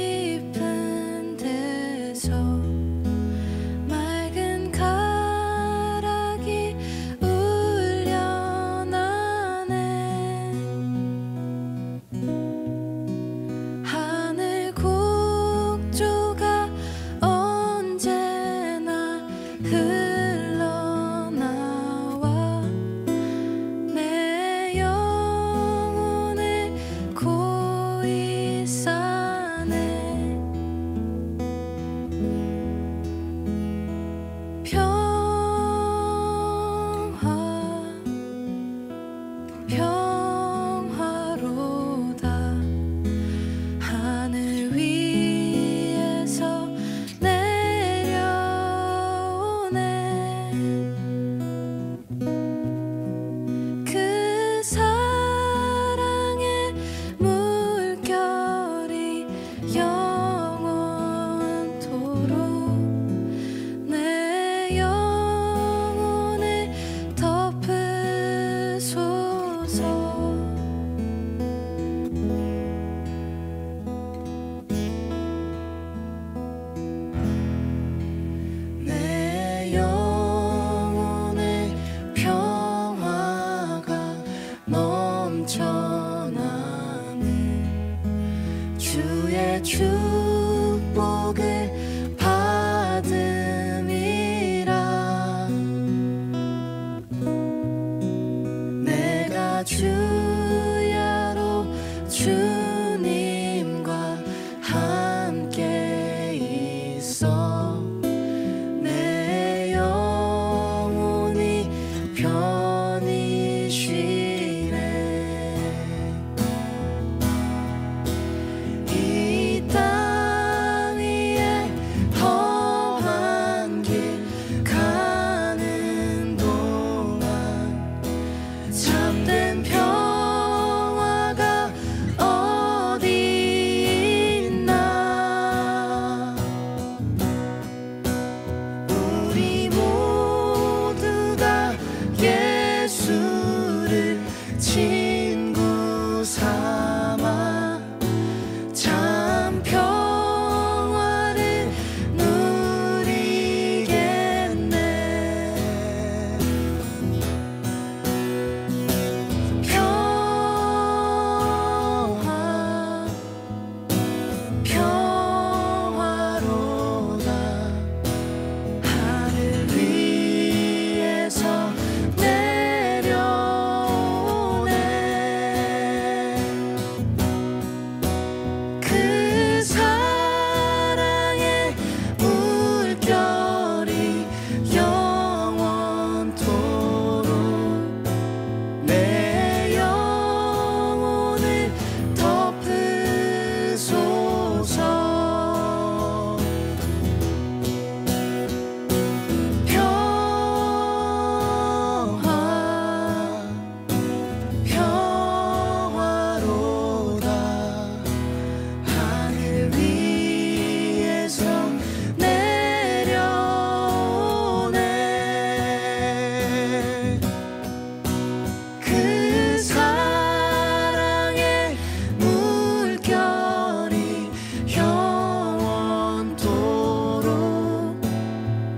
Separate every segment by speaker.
Speaker 1: 깊은 데서 맑은 가락이 울려나네. 하늘 곡조가 언제나 흘러나와 내 영혼을 고이 싸네. 평화로다. 하늘 위에서 내려오네. 그 사랑의 물결이 영원토록 내 영혼을 덮으소서. 내 영혼의 평화가 넘쳐나는 주의 축복을 받음이라. 내가 주야로 주님과 함께 있어 내 영혼이 편히 쉬네. 이 땅 위에 험한 길 가는 동안 참된 평화가 어디 있나. 우리 모두 다 예수를 친구 삼아 참 평화를 누리겠네. 평화로다. 하늘 위에서 내려오네. 그 사랑의 물결이 영원토록 내 영혼을 덮으소서. 평화로다. 하늘 위에서 내려오네. 그 사랑의 물결이 영원토록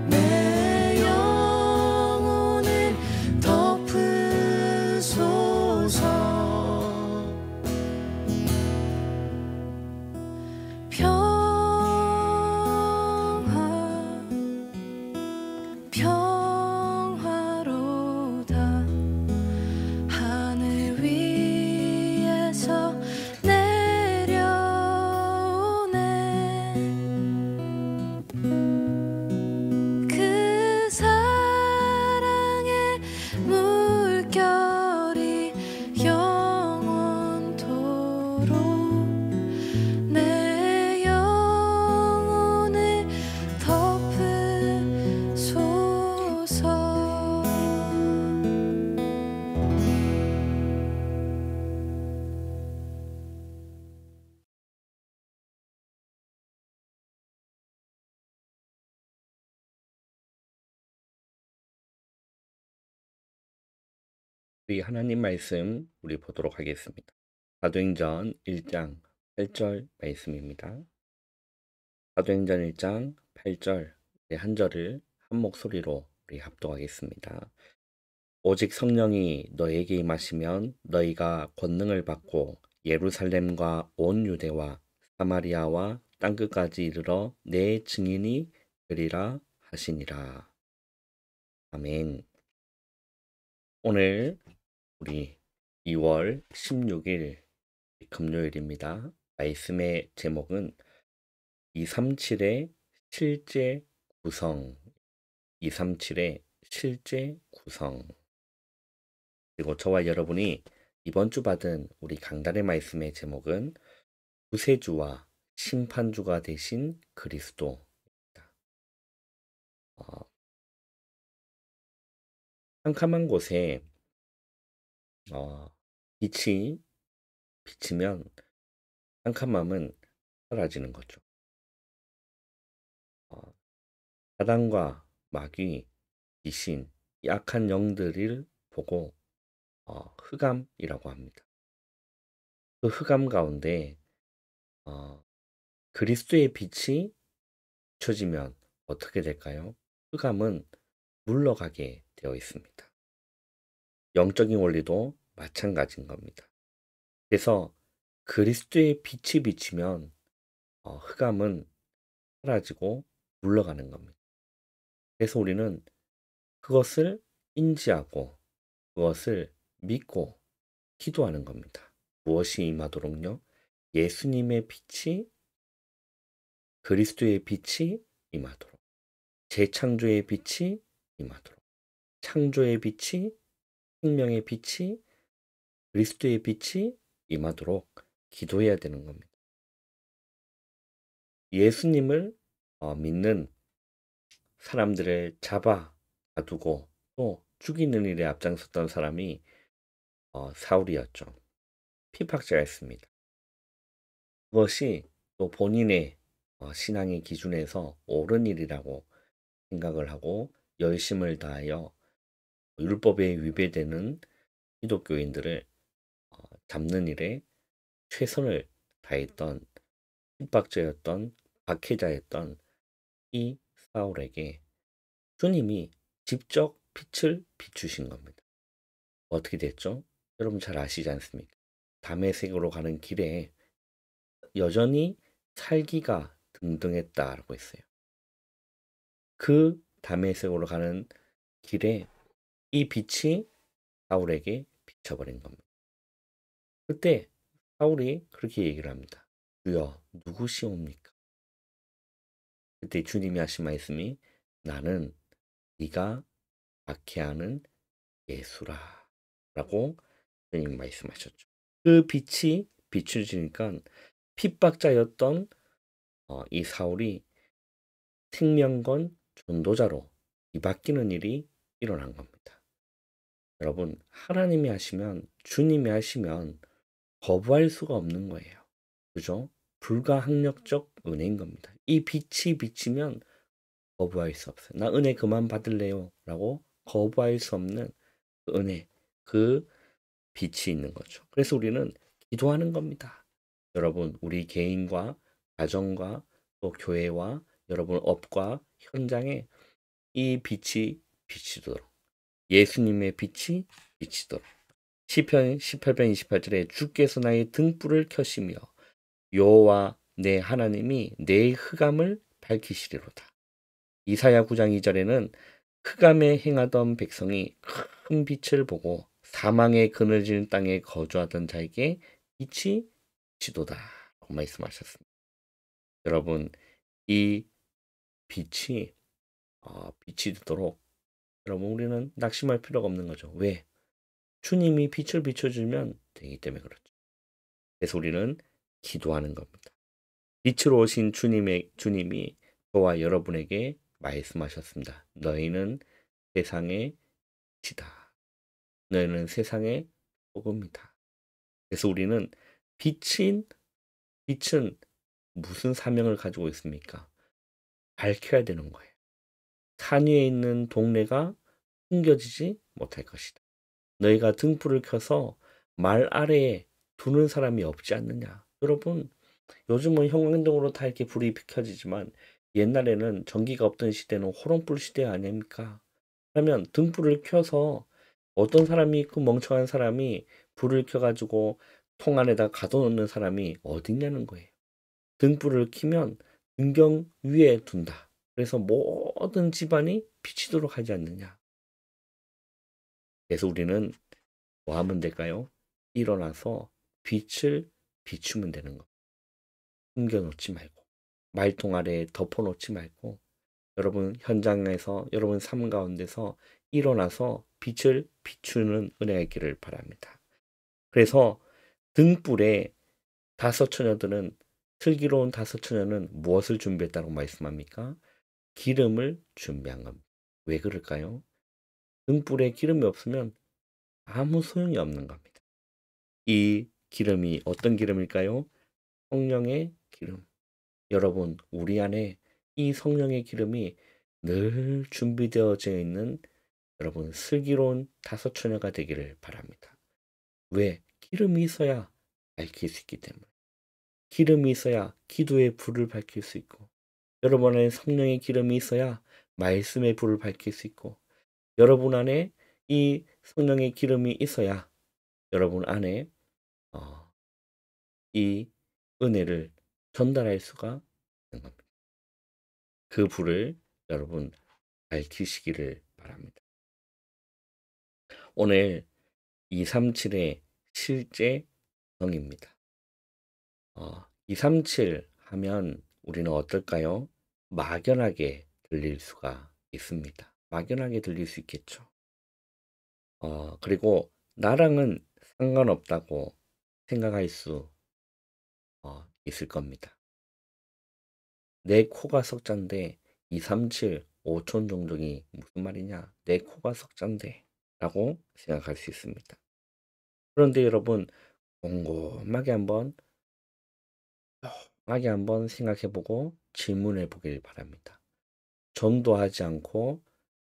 Speaker 1: 내 영혼을 덮으소서. 평화로다. 하늘 위에서 내려오네. 그 사랑의 물결이 영원토록 내 영혼을 덮으소서.
Speaker 2: 우리 하나님 말씀 우리 보도록 하겠습니다. 사도행전 1장 8절 말씀입니다. 사도행전 1장 8절 한 절을 한 목소리로 우리 합독하겠습니다. 오직 성령이 너에게 임하시면 너희가 권능을 받고 예루살렘과 온 유대와 사마리아와 땅끝까지 이르러 내 증인이 되리라 하시니라. 아멘. 오늘 우리 2월 16일 금요일입니다. 말씀의 제목은 237의 실제 구성, 237의 실제 구성. 그리고 저와 여러분이 이번 주 받은 우리 강단의 말씀의 제목은 구세주와 심판주가 되신 그리스도입니다. 캄캄한 곳에 빛이 비치면 캄캄함은 사라지는 거죠. 사단과 마귀, 귀신, 약한 영들을 보고 흑암이라고 합니다. 그 흑암 가운데 그리스도의 빛이 비춰지면 어떻게 될까요? 흑암은 물러가게 되어 있습니다. 영적인 원리도 마찬가지인 겁니다. 그래서 그리스도의 빛이 비치면 흑암은 사라지고 물러가는 겁니다. 그래서 우리는 그것을 인지하고 그것을 믿고 기도하는 겁니다. 무엇이 임하도록요? 예수님의 빛이, 그리스도의 빛이 임하도록, 재창조의 빛이 임하도록, 창조의 빛이, 생명의 빛이, 그리스도의 빛이 임하도록 기도해야 되는 겁니다. 예수님을 믿는 사람들을 잡아두고 또 죽이는 일에 앞장섰던 사람이 사울이었죠. 피박자였습니다. 그것이 또 본인의 신앙의 기준에서 옳은 일이라고 생각을 하고 열심을 다하여 율법에 위배되는 기독교인들을 잡는 일에 최선을 다했던 핍박자였던 박해자였던 이 사울에게 주님이 직접 빛을 비추신 겁니다. 어떻게 됐죠? 여러분 잘 아시지 않습니까? 다메섹으로 가는 길에 여전히 살기가 등등했다라고 했어요. 그 다메섹으로 가는 길에 이 빛이 사울에게 비춰버린 겁니다. 그때 사울이 그렇게 얘기를 합니다. 주여 누구시옵니까? 그때 주님이 하신 말씀이 나는 네가 박해하는 예수라 라고 주님이 말씀하셨죠. 그 빛이 비추지니까 핍박자였던 이 사울이 생명건 전도자로 뒤바뀌는 일이 일어난 겁니다. 여러분 하나님이 하시면 주님이 하시면 거부할 수가 없는 거예요. 그죠? 불가항력적 은혜인 겁니다. 이 빛이 비치면 거부할 수 없어요. 나 은혜 그만 받을래요 라고 거부할 수 없는 그 은혜, 그 빛이 있는 거죠. 그래서 우리는 기도하는 겁니다. 여러분 우리 개인과 가정과 또 교회와 여러분 업과 현장에 이 빛이 비치도록 예수님의 빛이 비치도록 시편 18편 28절에 주께서 나의 등불을 켜시며 여호와 내 하나님이 내 흑암을 밝히시리로다. 이사야 9장 2절에는 흑암에 행하던 백성이 큰 빛을 보고 사망의 그늘진 땅에 거주하던 자에게 빛이 비치도다 라고 말씀하셨습니다. 여러분 이 빛이 비치도록 여러분 우리는 낙심할 필요가 없는 거죠. 왜? 주님이 빛을 비춰주면 되기 때문에 그렇죠. 그래서 우리는 기도하는 겁니다. 빛으로 오신 주님이 저와 여러분에게 말씀하셨습니다. 너희는 세상의 빛이다. 너희는 세상의 소금이다. 그래서 우리는 빛은 무슨 사명을 가지고 있습니까? 밝혀야 되는 거예요. 산 위에 있는 동네가 숨겨지지 못할 것이다. 너희가 등불을 켜서 말 아래에 두는 사람이 없지 않느냐. 여러분 요즘은 형광등으로 다 이렇게 불이 켜지지만 옛날에는 전기가 없던 시대는 호롱불 시대 아닙니까? 그러면 등불을 켜서 어떤 사람이 그 멍청한 사람이 불을 켜가지고 통 안에다 가둬놓는 사람이 어딨냐는 거예요. 등불을 켜면 등경 위에 둔다. 그래서 모든 집안이 비치도록 하지 않느냐. 그래서 우리는 뭐 하면 될까요? 일어나서 빛을 비추면 되는 거. 숨겨놓지 말고 말통 아래에 덮어놓지 말고 여러분 현장에서 여러분 삶 가운데서 일어나서 빛을 비추는 은혜가 있기를 바랍니다. 그래서 등불에 다섯 처녀들은 슬기로운 다섯 처녀는 무엇을 준비했다고 말씀합니까? 기름을 준비한 겁니다. 왜 그럴까요? 등불에 기름이 없으면 아무 소용이 없는 겁니다. 이 기름이 어떤 기름일까요? 성령의 기름. 여러분, 우리 안에 이 성령의 기름이 늘 준비되어져 있는 여러분 슬기로운 다섯 처녀가 되기를 바랍니다. 왜? 기름이 있어야 밝힐 수 있기 때문에. 기름이 있어야 기도의 불을 밝힐 수 있고, 여러분 안에 성령의 기름이 있어야 말씀의 불을 밝힐 수 있고, 여러분 안에 이 성령의 기름이 있어야 여러분 안에 이 은혜를 전달할 수가 있는 겁니다. 그 불을 여러분 밝히시기를 바랍니다. 오늘 237의 실제 정의입니다. 237 하면 우리는 어떨까요? 막연하게 들릴 수가 있습니다. 막연하게 들릴 수 있겠죠. 그리고 나랑은 상관없다고 생각할 수 있을 겁니다. 내 코가 석잔데 237, 5촌 정도이 무슨 말이냐? 내 코가 석잔데 라고 생각할 수 있습니다. 그런데 여러분 곰곰하게 한번 생각해보고 질문해 보길 바랍니다. 전도하지 않고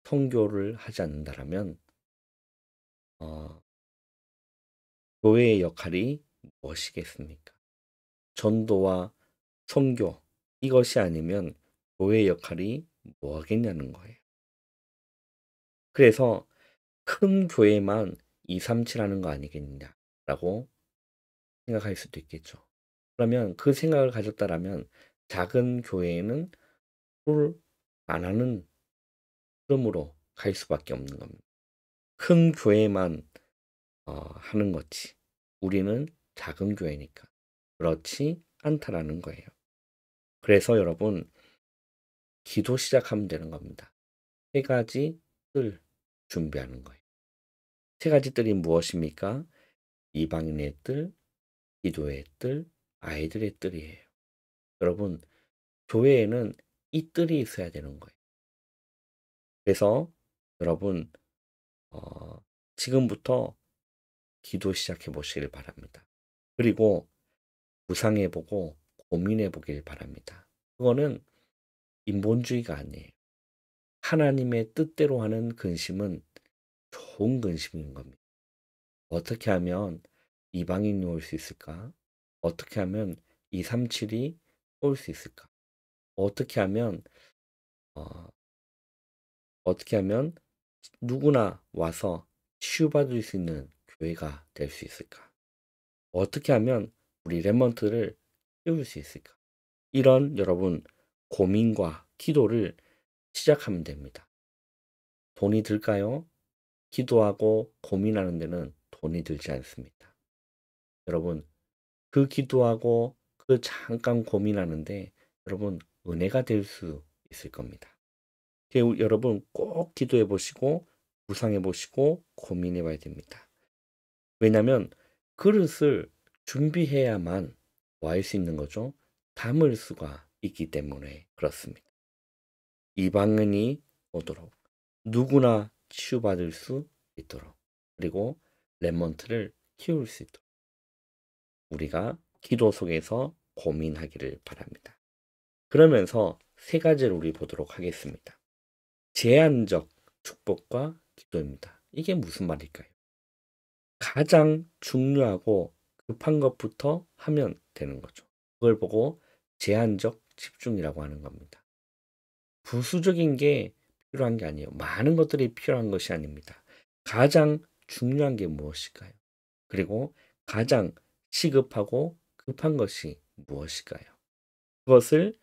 Speaker 2: 선교를 하지 않는다라면 교회의 역할이 무엇이겠습니까? 전도와 선교 이것이 아니면 교회의 역할이 뭐겠냐는 거예요. 그래서 큰 교회만 237하는 거 아니겠냐라고 생각할 수도 있겠죠. 그러면 그 생각을 가졌다라면 작은 교회에는 술 안 하는 흐름으로 갈 수밖에 없는 겁니다. 큰 교회만 하는 거지. 우리는 작은 교회니까 그렇지 않다라는 거예요. 그래서 여러분 기도 시작하면 되는 겁니다. 세 가지 뜰 준비하는 거예요. 세 가지 뜰이 무엇입니까? 이방인의 뜰, 기도의 뜰, 아이들의 뜰이에요. 여러분 교회에는 이 뜰이 있어야 되는 거예요. 그래서 여러분 지금부터 기도 시작해 보시길 바랍니다. 그리고 묵상해 보고 고민해 보길 바랍니다. 그거는 인본주의가 아니에요. 하나님의 뜻대로 하는 근심은 좋은 근심인 겁니다. 어떻게 하면 이방인이 올 수 있을까? 어떻게 하면 237이 올 수 있을까? 어떻게 하면 어, 어떻게 하면 누구나 와서 치유받을 수 있는 교회가 될 수 있을까? 어떻게 하면 우리 렘넌트를 키울 수 있을까? 이런 여러분 고민과 기도를 시작하면 됩니다. 돈이 들까요? 기도하고 고민하는 데는 돈이 들지 않습니다. 여러분 그 기도하고 그 잠깐 고민하는데 여러분 은혜가 될 수 있을 겁니다. 여러분 꼭 기도해 보시고 묵상해 보시고 고민해 봐야 됩니다. 왜냐하면 그릇을 준비해야만 뭐 할 수 있는 거죠? 담을 수가 있기 때문에 그렇습니다. 이방인이 오도록 누구나 치유받을 수 있도록 그리고 렘넌트를 키울 수 있도록 우리가 기도 속에서 고민하기를 바랍니다. 그러면서 세 가지를 우리 보도록 하겠습니다. 제한적 축복과 기도입니다. 이게 무슨 말일까요? 가장 중요하고 급한 것부터 하면 되는 거죠. 그걸 보고 제한적 집중이라고 하는 겁니다. 부수적인 게 필요한 게 아니에요. 많은 것들이 필요한 것이 아닙니다. 가장 중요한 게 무엇일까요? 그리고 가장 시급하고 급한 것이 무엇일까요? 그것을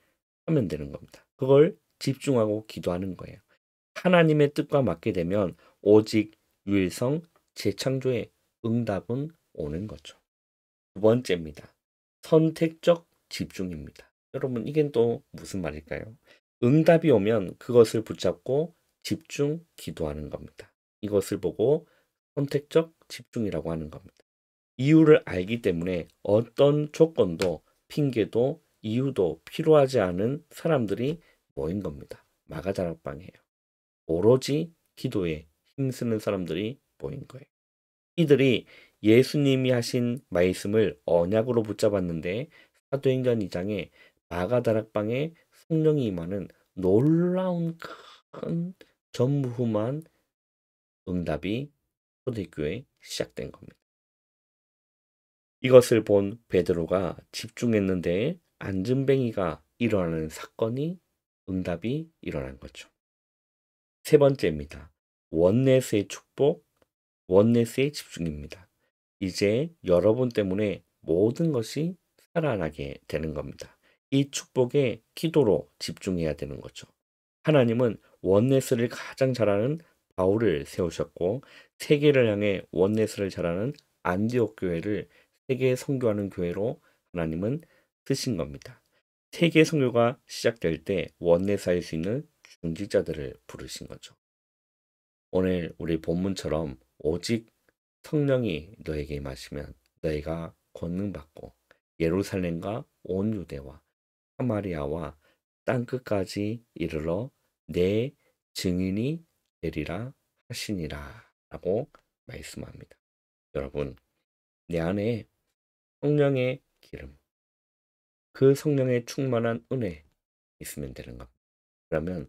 Speaker 2: 하면 되는 겁니다. 그걸 집중하고 기도하는 거예요. 하나님의 뜻과 맞게 되면 오직 유일성 재창조의 응답은 오는 거죠. 두 번째입니다. 선택적 집중입니다. 여러분, 이게 또 무슨 말일까요? 응답이 오면 그것을 붙잡고 집중 기도하는 겁니다. 이것을 보고 선택적 집중이라고 하는 겁니다. 이유를 알기 때문에 어떤 조건도 핑계도 이유도 필요하지 않은 사람들이 모인 겁니다. 마가다락방이에요. 오로지 기도에 힘쓰는 사람들이 모인 거예요. 이들이 예수님이 하신 말씀을 언약으로 붙잡았는데 사도행전 2장에 마가다락방에 성령이 임하는 놀라운 큰 전무후무한 응답이 초대교회에 시작된 겁니다. 이것을 본 베드로가 집중했는데 안전뱅이가 일어나는 사건이 응답이 일어난 거죠. 세 번째입니다. 원넷의 축복, 원넷의 집중입니다. 이제 여러분 때문에 모든 것이 살아나게 되는 겁니다. 이 축복에 기도로 집중해야 되는 거죠. 하나님은 원넷을 가장 잘하는 바울을 세우셨고 세계를 향해 원넷을 잘하는 안디옥 교회를 세계 선교하는 교회로 하나님은 쓰신 겁니다. 세계 선교가 시작될 때 원넷 할 수 있는 중직자들을 부르신 거죠. 오늘 우리 본문처럼 오직 성령이 너에게 임하시면 너희가 권능받고 예루살렘과 온 유대와 사마리아와 땅끝까지 이르러 내 증인이 되리라 하시니라 라고 말씀합니다. 여러분, 내 안에 성령의 기름, 그 성령의 충만한 은혜 있으면 되는 겁니다. 그러면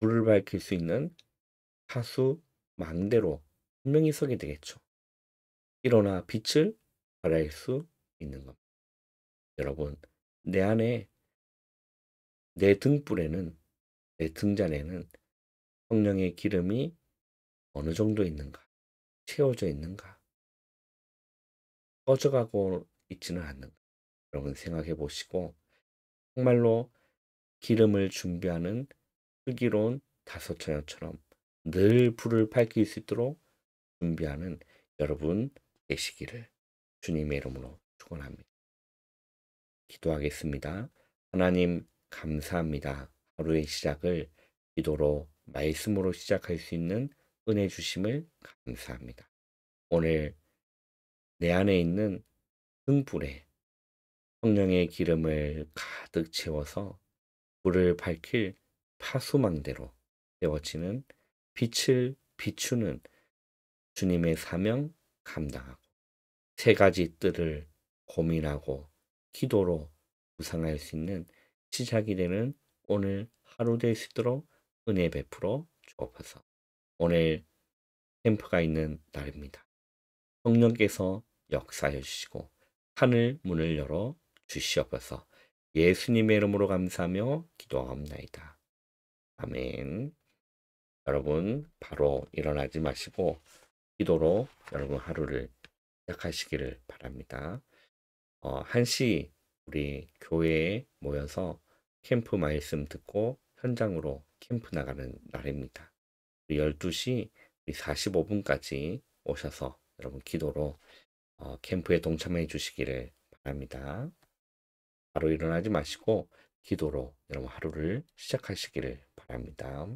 Speaker 2: 불을 밝힐 수 있는 하수 망대로 분명히 서게 되겠죠. 일어나 빛을 발할 수 있는 겁니다. 여러분, 내 안에 내 등불에는 내 등잔에는 성령의 기름이 어느 정도 있는가, 채워져 있는가, 꺼져가고 있지는 않는가. 여러분 생각해 보시고 정말로 기름을 준비하는 슬기로운 다섯 처녀처럼 늘 불을 밝힐 수 있도록 준비하는 여러분 되시기를 주님의 이름으로 축원합니다. 기도하겠습니다. 하나님 감사합니다. 하루의 시작을 기도로 말씀으로 시작할 수 있는 은혜 주심을 감사합니다. 오늘 내 안에 있는 등불에 성령의 기름을 가득 채워서 불을 밝힐 파수망대로 세워지는 빛을 비추는 주님의 사명 감당하고 세 가지 뜰을 고민하고 기도로 구상할 수 있는 시작이 되는 오늘 하루 될 수 있도록 은혜 베풀어 주옵소서. 오늘 캠프가 있는 날입니다. 성령께서 역사해 주시고 하늘 문을 열어 주시옵소서. 예수님의 이름으로 감사하며 기도하옵나이다. 아멘. 여러분 바로 일어나지 마시고 기도로 여러분 하루를 시작하시기를 바랍니다. 1시 우리 교회에 모여서 캠프 말씀 듣고 현장으로 캠프 나가는 날입니다. 12시 45분까지 오셔서 여러분 기도로 캠프에 동참해 주시기를 바랍니다. 바로 일어나지 마시고 기도로 여러분 하루를 시작하시기를 바랍니다.